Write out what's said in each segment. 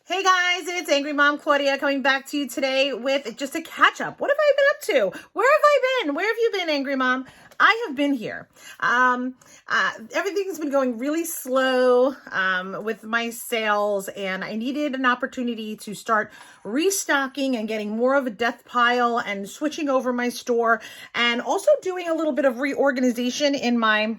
Hey guys, it's Angry Mom Claudia coming back to you today with just a catch up. What have I been up to? Where have I been? Where have you been, Angry Mom? I have been here. Everything's been going really slow with my sales, and I needed an opportunity to start restocking and getting more of a death pile and switching over my store, and also doing a little bit of reorganization in my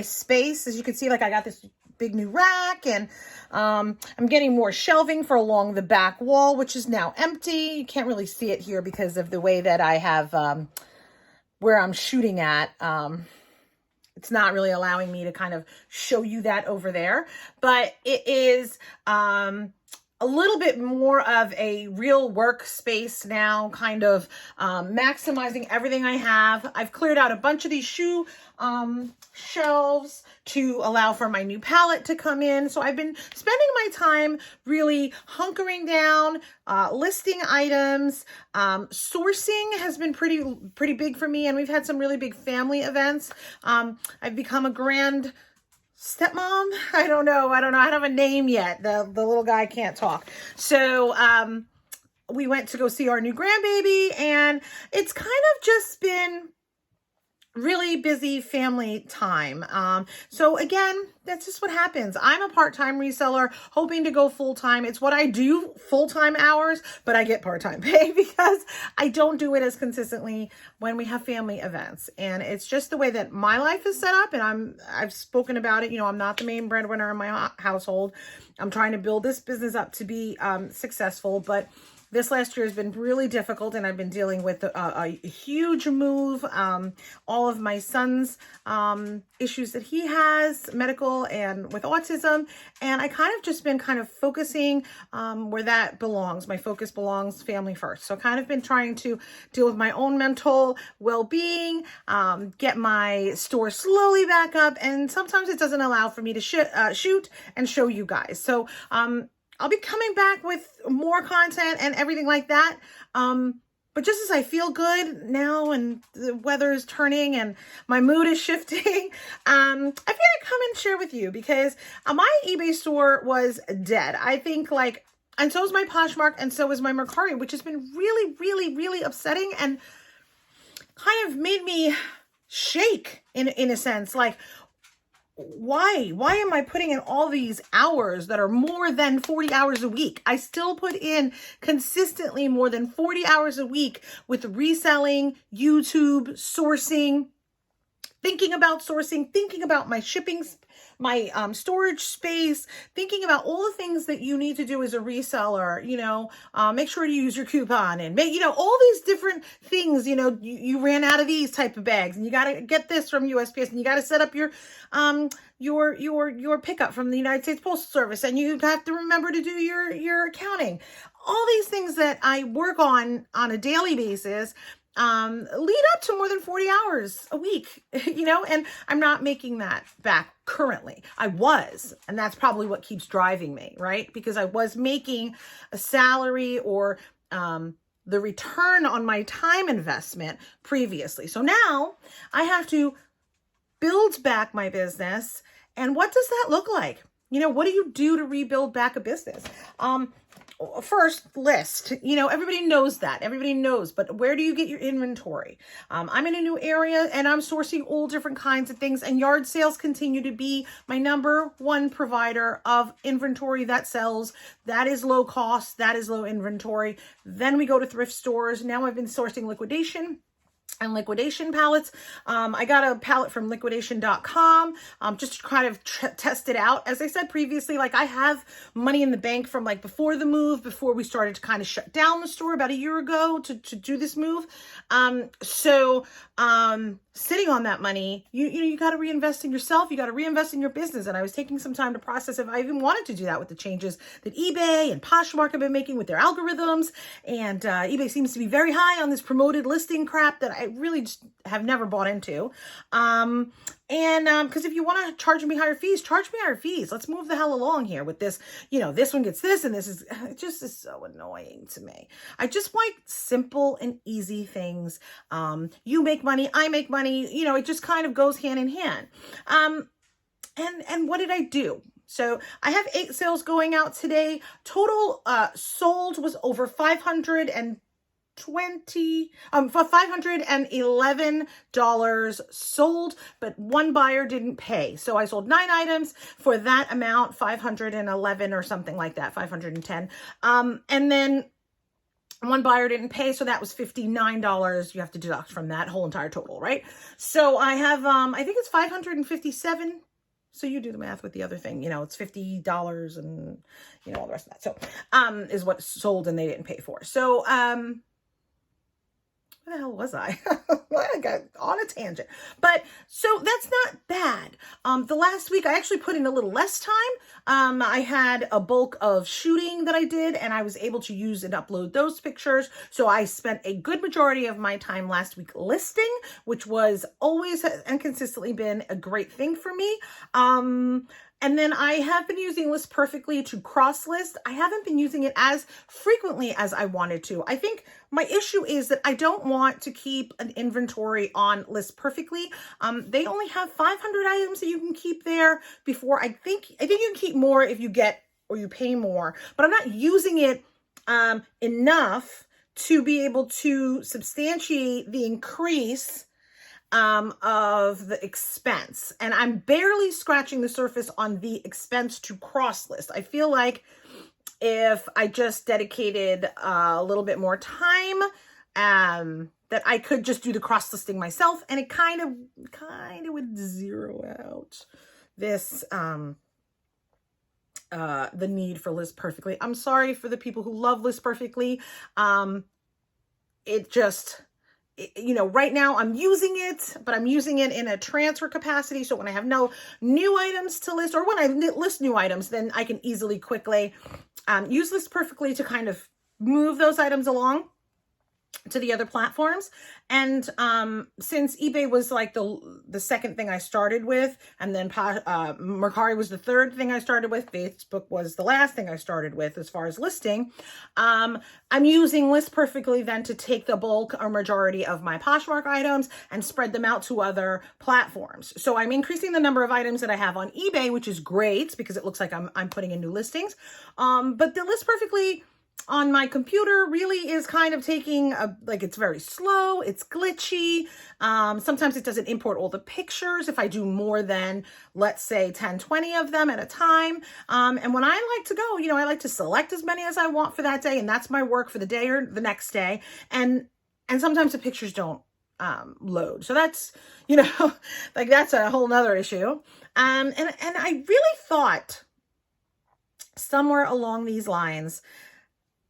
space. As you can see, like I got this big new rack, and I'm getting more shelving for along the back wall, which is now empty. You can't really see it here because of the way that I have where I'm shooting at. It's not really allowing me to kind of show you that over there, but it is a little bit more of a real workspace now, kind of maximizing everything I have. I've cleared out a bunch of these shoe shelves to allow for my new palette to come in. So I've been spending my time really hunkering down, listing items. Sourcing has been pretty big for me, and we've had some really big family events. I've become a grand stepmom. I don't know. I don't have a name yet. The little guy can't talk. So we went to go see our new grandbaby, and it's kind of just been really busy family time. So again, that's just what happens. I'm a part-time reseller hoping to go full-time. It's what I do full-time hours, but I get part-time pay because I don't do it as consistently when we have family events. And it's just the way that my life is set up. And I've spoken about it. You know, I'm not the main breadwinner in my household. I'm trying to build this business up to be successful, but this last year has been really difficult, and I've been dealing with a huge move. All of my son's issues that he has, medical and with autism, and I kind of just been kind of focusing where that belongs. My focus belongs family first. So kind of been trying to deal with my own mental well-being, get my store slowly back up, and sometimes it doesn't allow for me to shoot and show you guys. So I'll be coming back with more content and everything like that. But just as I feel good now and the weather is turning and my mood is shifting, I figured I'd come and share with you because my eBay store was dead. I think and so is my Poshmark, and so is my Mercari, which has been really upsetting and kind of made me shake in a sense. Like, why am I putting in all these hours that are more than 40 hours a week? I still put in consistently more than 40 hours a week with reselling, YouTube, sourcing, thinking about my shipping, my storage space, thinking about all the things that you need to do as a reseller. You know, make sure to use your coupon and make, all these different things. You ran out of these type of bags, and you got to get this from USPS, and you got to set up your pickup from the United States Postal Service, and you have to remember to do your accounting. All these things that I work on a daily basis lead up to more than 40 hours a week, and I'm not making that back currently. I was, and that's probably what keeps driving me, right? Because I was making a salary or the return on my time investment previously. So now I have to build back my business. And what does that look like? What do you do to rebuild back a business? First, list. Everybody knows that. Everybody knows, but where do you get your inventory? I'm in a new area, and I'm sourcing all different kinds of things, and yard sales continue to be my number one provider of inventory that sells. That is low cost. That is low inventory. Then we go to thrift stores. Now I've been sourcing liquidation and liquidation pallets. I got a pallet from liquidation.com just to kind of test it out. As I said previously, I have money in the bank from before the move, before we started to kind of shut down the store about a year ago to do this move. Sitting on that money, you got to reinvest in yourself. You got to reinvest in your business. And I was taking some time to process if I even wanted to do that with the changes that eBay and Poshmark have been making with their algorithms. And eBay seems to be very high on this promoted listing crap that I really just have never bought into. Because if you want to charge me higher fees, charge me higher fees. Let's move the hell along here with this. This one gets this, and this is it just is so annoying to me. I just like simple and easy things. You make money, I make money. It just kind of goes hand in hand. And what did I do? So I have 8 sales going out today. Total sold was over $511 sold, but one buyer didn't pay. So I sold 9 items for that amount, 511 or something like that, 510. And then one buyer didn't pay, so that was $59 you have to deduct from that whole entire total, right? So I have, I think it's 557. So you do the math with the other thing, it's $50 and, all the rest of that. So, is what sold and they didn't pay for. So, where the hell was I? I got on a tangent. But so that's not bad. The last week I actually put in a little less time. I had a bulk of shooting that I did and I was able to use and upload those pictures. So I spent a good majority of my time last week listing, which was always and consistently been a great thing for me. And then I have been using List Perfectly to cross list. I haven't been using it as frequently as I wanted to. I think my issue is that I don't want to keep an inventory on List Perfectly. They only have 500 items that you can keep there before. I think you can keep more if you get or you pay more, but I'm not using it enough to be able to substantiate the increase of the expense. And I'm barely scratching the surface on the expense to cross list. I feel like if I just dedicated a little bit more time, that I could just do the cross listing myself, and it kind of would zero out this, the need for List Perfectly. I'm sorry for the people who love List Perfectly. It just, right now I'm using it, but I'm using it in a transfer capacity. So when I have no new items to list, or when I list new items, then I can easily, quickly use List Perfectly to kind of move those items along to the other platforms. And since eBay was like the second thing I started with, and then Mercari was the third thing I started with, Facebook was the last thing I started with as far as listing, I'm using List Perfectly then to take the bulk or majority of my Poshmark items and spread them out to other platforms. So I'm increasing the number of items that I have on eBay, which is great because it looks like I'm putting in new listings. But the List Perfectly on my computer really is kind of taking it's very slow, it's glitchy. Sometimes it doesn't import all the pictures if I do more than, let's say, 10, 20 of them at a time. And when I like to go, I like to select as many as I want for that day, and that's my work for the day or the next day. And sometimes the pictures don't load. So that's, that's a whole nother issue. And I really thought somewhere along these lines,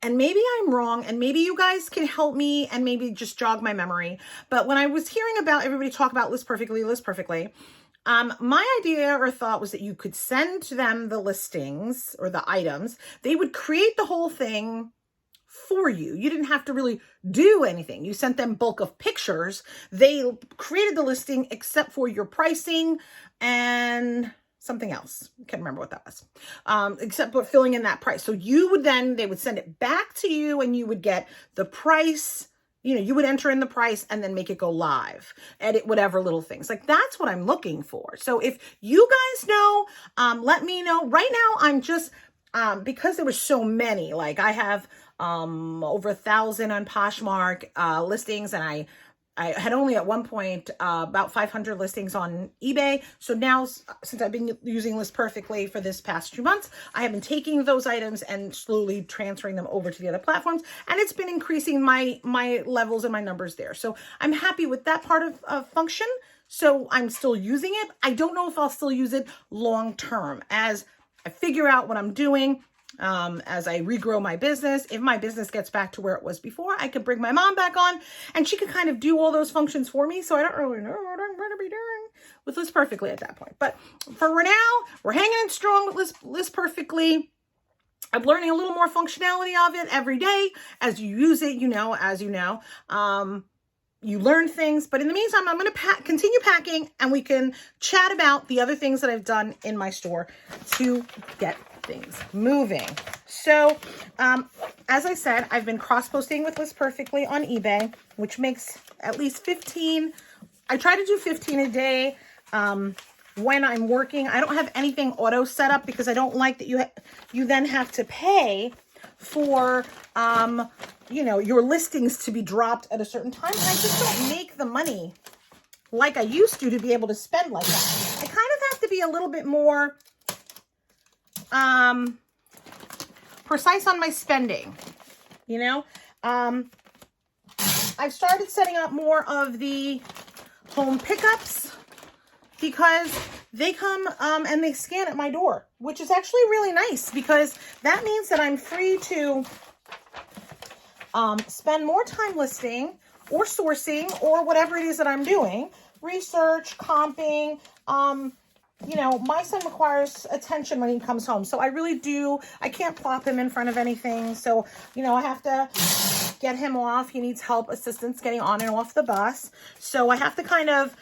and maybe I'm wrong, and maybe you guys can help me and maybe just jog my memory. But when I was hearing about everybody talk about List Perfectly, my idea or thought was that you could send to them the listings or the items. They would create the whole thing for you. You didn't have to really do anything. You sent them bulk of pictures. They created the listing except for your pricing and something else. I can't remember what that was. Except for filling in that price. So they would send it back to you and you would get the price, you would enter in the price and then make it go live, edit whatever little things. That's what I'm looking for. So if you guys know, let me know. Right now, I'm just, because there were so many, I have over 1,000 on Poshmark listings, and I had only at one point about 500 listings on eBay. So now, since I've been using List Perfectly for this past 2 months, I have been taking those items and slowly transferring them over to the other platforms. And it's been increasing my levels and my numbers there. So I'm happy with that part of function. So I'm still using it. I don't know if I'll still use it long term as I figure out what I'm doing. As I regrow my business. If my business gets back to where it was before, I could bring my mom back on and she could kind of do all those functions for me. So I don't really know what I'm going to be doing with List Perfectly at that point. But for now, we're hanging in strong with List Perfectly. I'm learning a little more functionality of it every day. As you use it, you learn things. But in the meantime, I'm going to continue packing, and we can chat about the other things that I've done in my store to get things moving. So, as I said, I've been cross-posting with List Perfectly on eBay, which makes at least 15. I try to do 15 a day. when I'm working. I don't have anything auto set up because I don't like that you then have to pay for, you know, your listings to be dropped at a certain time. And I just don't make the money like I used to be able to spend like that. I kind of have to be a little bit more precise on my spending, you know. I've started setting up more of the home pickups because they come and they scan at my door, which is actually really nice because that means that I'm free to spend more time listing or sourcing or whatever it is that I'm doing, research, comping. You know, my son requires attention when he comes home. So I really do, I can't plop him in front of anything. So, you know, I have to get him off. He needs help, assistance getting on and off the bus. So I have to kind of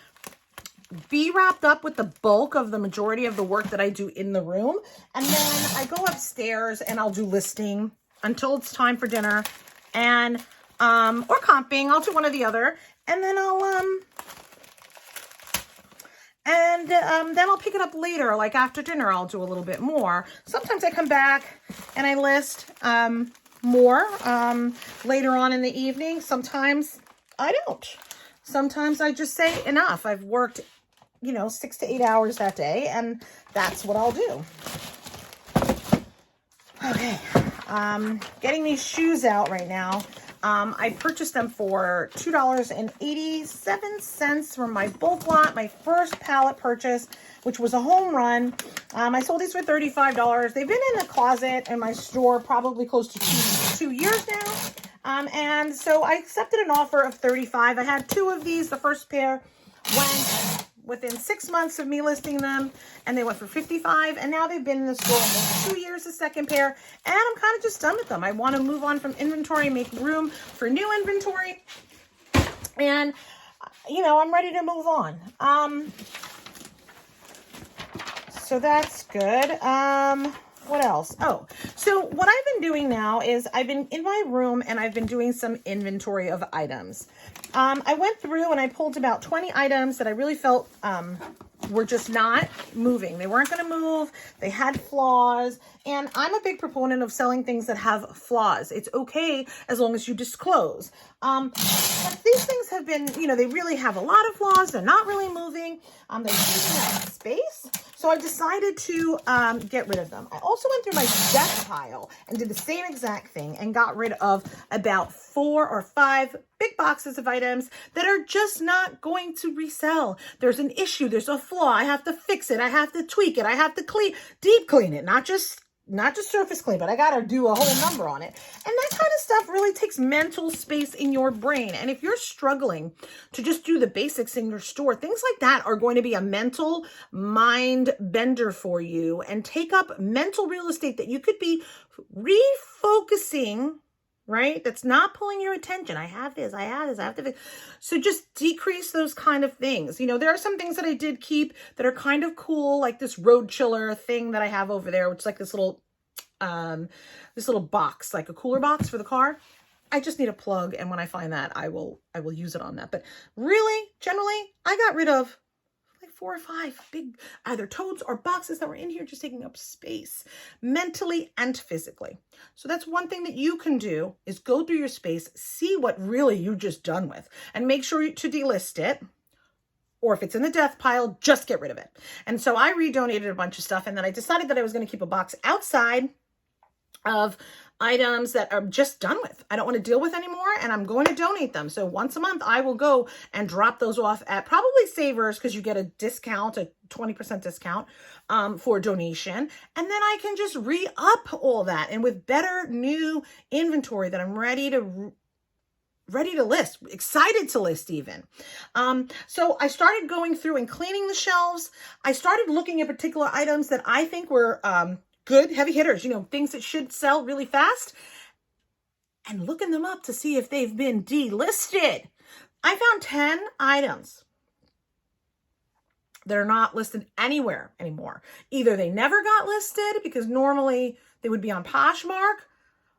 be wrapped up with the bulk of the majority of the work that I do in the room. And then I go upstairs and I'll do listing until it's time for dinner and, or comping. I'll do one or the other. And then then I'll pick it up later, like after dinner, I'll do a little bit more. Sometimes I come back and I list more later on in the evening. Sometimes I don't. Sometimes I just say enough. I've worked, you know, 6 to 8 hours that day, and that's what I'll do. Okay, getting these shoes out right now. I purchased them for $2.87 from my bulk lot, my first pallet purchase, which was a home run. I sold these for $35. They've been in the closet in my store probably close to two years now. And so I accepted an offer of $35. I had 2 of these. The first pair went within 6 months of me listing them, and they went for $55. And now they've been in the store almost 2 years, the second pair, and I'm kind of just done with them. I want to move on from inventory, make room for new inventory, and you know, I'm ready to move on. So that's good. What else? Oh, so what I've been doing now is I've been in my room and I've been doing some inventory of items. I went through and I pulled about 20 items that I really felt were just not moving. They weren't going to move. They had flaws. And I'm a big proponent of selling things that have flaws. It's okay as long as you disclose. But these things have been, you know, they really have a lot of flaws. They're not really moving. They're taking up space. So I decided to get rid of them. I also went through my desk pile and did the same exact thing and got rid of about 4 or 5 big boxes of items that are just not going to resell. There's an issue. There's a flaw. I have to fix it. I have to tweak it. I have to deep clean it, not just surface clean, but I got to do a whole number on it. And that kind of stuff really takes mental space in your brain. And if you're struggling to just do the basics in your store, things like that are going to be a mental mind bender for you and take up mental real estate that you could be refocusing, right? That's not pulling your attention. I have this, I have to. So just decrease those kind of things. You know, there are some things that I did keep that are kind of cool, like this road chiller thing that I have over there, which is like this little box, like a cooler box for the car. I just need a plug, and when I find that, I will use it on that. But really, generally, I got rid of like 4 or 5 big either totes or boxes that were in here just taking up space mentally and physically. So that's one thing that you can do is go through your space, see what really you just done with, and make sure to delist it. Or if it's in the death pile, just get rid of it. And so I redonated a bunch of stuff, and then I decided that I was going to keep a box outside of items that I'm just done with. I don't want to deal with anymore, and I'm going to donate them. So once a month, I will go and drop those off at probably Savers, because you get a discount, a 20% discount for donation. And then I can just re-up all that, and with better new inventory that I'm ready to list, excited to list even. So I started going through and cleaning the shelves. I started looking at particular items that I think were good heavy hitters, you know, things that should sell really fast, and looking them up to see if they've been delisted. I found 10 items that are not listed anywhere anymore. Either they never got listed because normally they would be on Poshmark,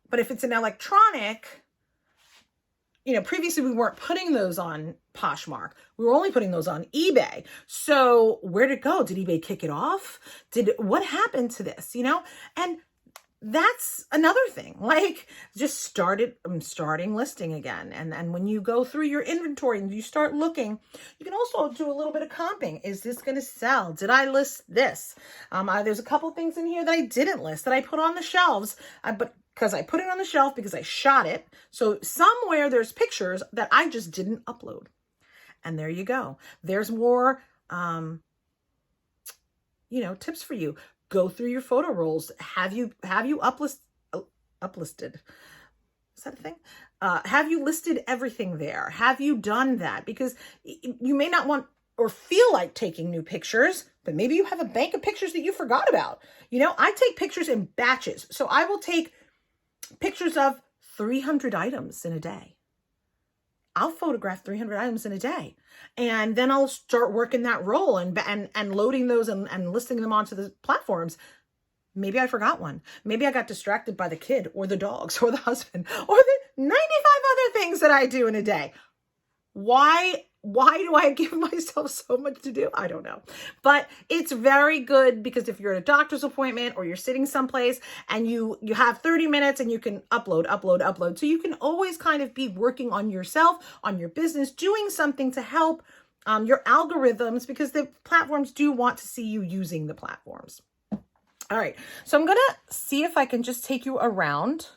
but if it's an electronic, you know, previously we weren't putting those on Poshmark. We were only putting those on eBay. So where'd it go? Did eBay kick it off? What happened to this, you know? And that's another thing, like I'm starting listing again. And when you go through your inventory and you start looking, you can also do a little bit of comping. Is this going to sell? Did I list this? There's a couple things in here that I didn't list that I put on the shelves, but because I put it on the shelf because I shot it. So somewhere there's pictures that I just didn't upload. And there you go. There's more, you know, tips for you. Go through your photo rolls. Have you uplisted? Is that a thing? Have you listed everything there? Have you done that? Because you may not want or feel like taking new pictures, but maybe you have a bank of pictures that you forgot about. You know, I take pictures in batches. So I will take pictures of 300 items in a day. I'll photograph 300 items in a day. And then I'll start working that roll and loading those and listing them onto the platforms. Maybe I forgot one. Maybe I got distracted by the kid or the dogs or the husband or the 95 other things that I do in a day. Why do I give myself so much to do? I don't know. But it's very good because if you're at a doctor's appointment or you're sitting someplace and you have 30 minutes and you can upload. So you can always kind of be working on yourself, on your business, doing something to help your algorithms, because the platforms do want to see you using the platforms. All right. So I'm going to see if I can just take you around.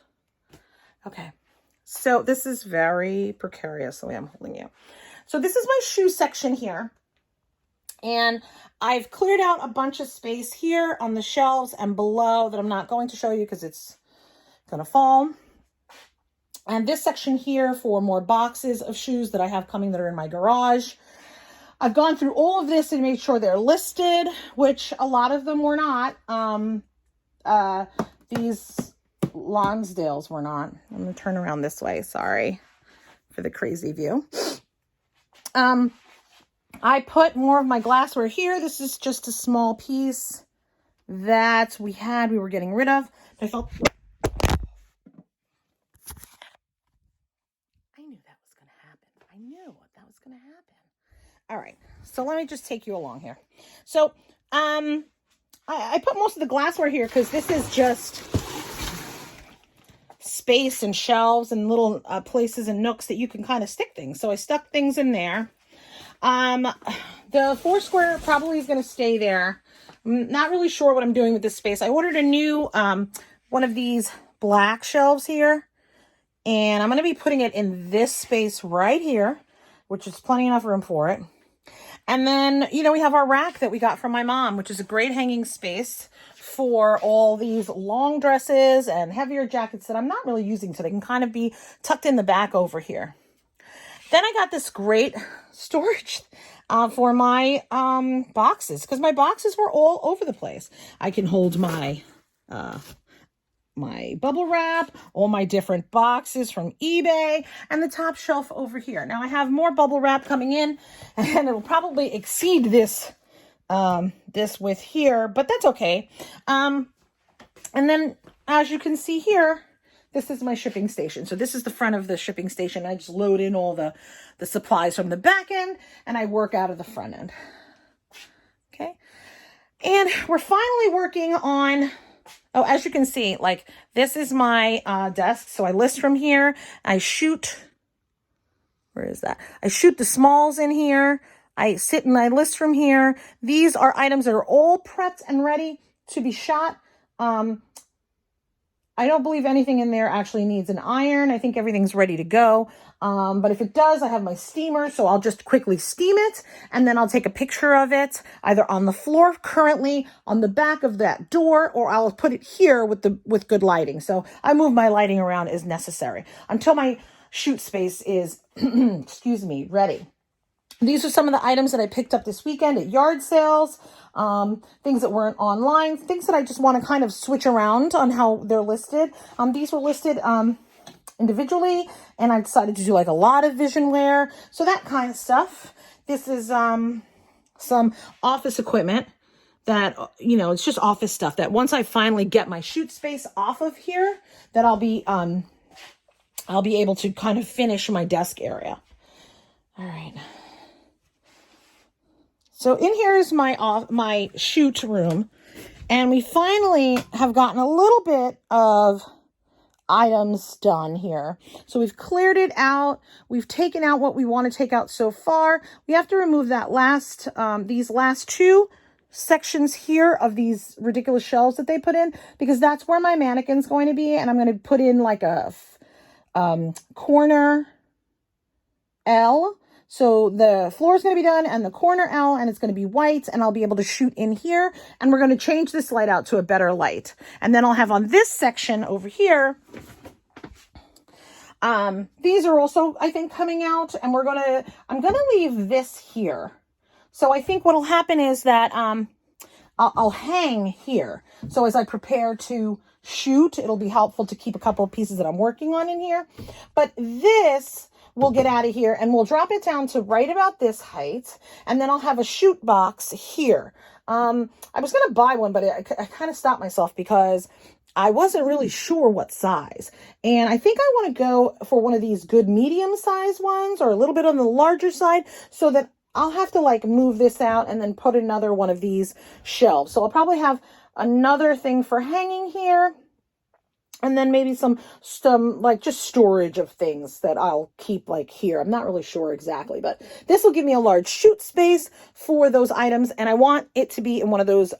Okay. So this is very precarious the way I'm holding you. So this is my shoe section here. And I've cleared out a bunch of space here on the shelves and below that I'm not going to show you because it's going to fall. And this section here for more boxes of shoes that I have coming that are in my garage. I've gone through all of this and made sure they're listed, which a lot of them were not. These Lonsdales were not. I'm going to turn around this way. Sorry for the crazy view. I put more of my glassware here. This is just a small piece that we were getting rid of. I felt I knew that was going to happen. I knew that was going to happen. All right. So let me just take you along here. So, I put most of the glassware here because this is just space and shelves and little places and nooks that you can kind of stick things. So I stuck things in there. The Foursquare probably is going to stay there. I'm not really sure what I'm doing with this space. I ordered a new one of these black shelves here, and I'm going to be putting it in this space right here, which is plenty enough room for it. And then, you know, we have our rack that we got from my mom, which is a great hanging space for all these long dresses and heavier jackets that I'm not really using, so they can kind of be tucked in the back over here. Then I got this great storage for my boxes, because my boxes were all over the place. I can hold my my bubble wrap, all my different boxes from eBay, and the top shelf over here. Now I have more bubble wrap coming in, and it'll probably exceed this this width here, but that's okay. And then as you can see here, this is my shipping station. So this is the front of the shipping station. I just load in all the supplies from the back end, and I work out of the front end. Okay. And we're finally working on, oh, as you can see, like this is my desk. So I list from here. I shoot, where is that? I shoot the smalls in here. I sit and I list from here. These are items that are all prepped and ready to be shot. I don't believe anything in there actually needs an iron. I think everything's ready to go. But if it does, I have my steamer, so I'll just quickly steam it, and then I'll take a picture of it either on the floor currently, on the back of that door, or I'll put it here with good lighting. So I move my lighting around as necessary until my shoot space is, excuse me, ready. These are some of the items that I picked up this weekend at yard sales, things that weren't online, things that I just want to kind of switch around on how they're listed. These were listed individually, and I decided to do like a lot of vision wear, so that kind of stuff. This is some office equipment that, you know, it's just office stuff that once I finally get my shoot space off of here, that I'll be I'll be able to kind of finish my desk area. All right. So in here is my shoot room, and we finally have gotten a little bit of items done here. So we've cleared it out. We've taken out what we want to take out so far. We have to remove that these last two sections here of these ridiculous shelves that they put in, because that's where my mannequin's going to be, and I'm going to put in like a corner L. So the floor is going to be done and the corner L, and it's going to be white, and I'll be able to shoot in here, and we're going to change this light out to a better light. And then I'll have on this section over here, these are also, I think, coming out, and I'm going to leave this here. So I think what'll happen is that, I'll hang here. So as I prepare to shoot, it'll be helpful to keep a couple of pieces that I'm working on in here. But this we'll get out of here, and we'll drop it down to right about this height, and then I'll have a shoot box here. I was going to buy one, but I kind of stopped myself because I wasn't really sure what size. And I think I want to go for one of these good medium size ones, or a little bit on the larger side, so that I'll have to like move this out and then put another one of these shelves. So I'll probably have another thing for hanging here, and then maybe some like just storage of things that I'll keep like here. I'm not really sure exactly, but this will give me a large shoot space for those items. And I want it to be in one of those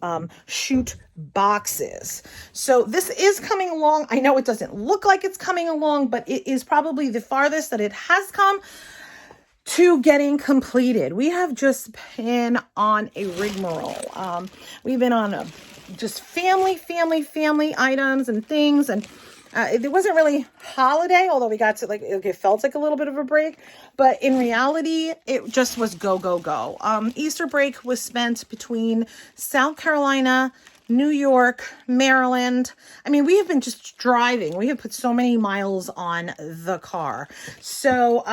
shoot boxes. So this is coming along. I know it doesn't look like it's coming along, but it is probably the farthest that it has come to getting completed. We have just been on a rigmarole. We've been on just family items and things, and it wasn't really holiday, although we got to it felt like a little bit of a break, but in reality it just was go. Easter break was spent between South Carolina, New York, Maryland. I mean, we have been just driving. We have put so many miles on the car. So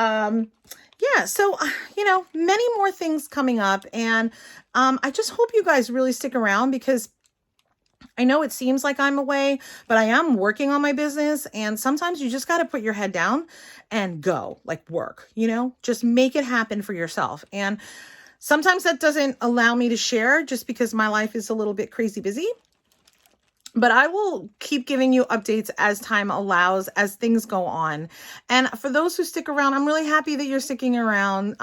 yeah, so, many more things coming up, and I just hope you guys really stick around, because I know it seems like I'm away, but I am working on my business, and sometimes you just got to put your head down and go, like work, just make it happen for yourself. And sometimes that doesn't allow me to share just because my life is a little bit crazy busy. But I will keep giving you updates as time allows, as things go on. And for those who stick around, I'm really happy that you're sticking around.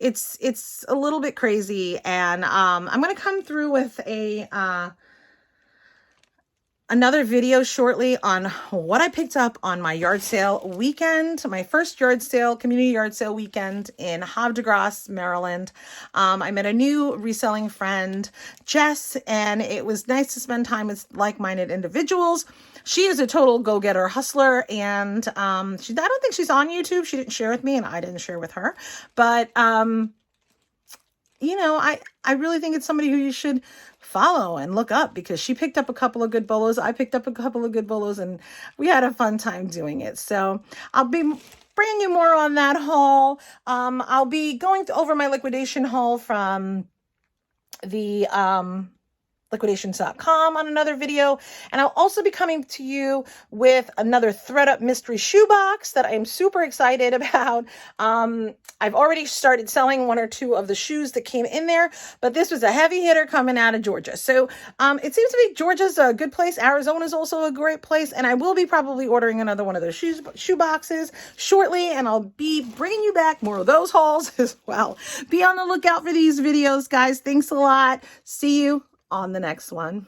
It's a little bit crazy, and I'm going to come through with another video shortly on what I picked up on my yard sale weekend, my first community yard sale weekend in Havre de Grace, Maryland. I met a new reselling friend, Jess, and it was nice to spend time with like-minded individuals. She is a total go-getter hustler, and I don't think she's on YouTube. She didn't share with me, and I didn't share with her. But, I really think it's somebody who you should follow and look up, because she picked up a couple of good bolos. I picked up a couple of good bolos, and we had a fun time doing it. So I'll be bringing you more on that haul. I'll be going over my liquidation haul from the liquidations.com on another video, and I'll also be coming to you with another thread-up mystery shoebox that I'm super excited about. I've already started selling one or two of the shoes that came in there, but this was a heavy hitter coming out of Georgia. So it seems to be Georgia's a good place. Arizona's also a great place, and I will be probably ordering another one of those shoe boxes shortly, and I'll be bringing you back more of those hauls as well. Be on the lookout for these videos, guys. Thanks a lot. See you on the next one.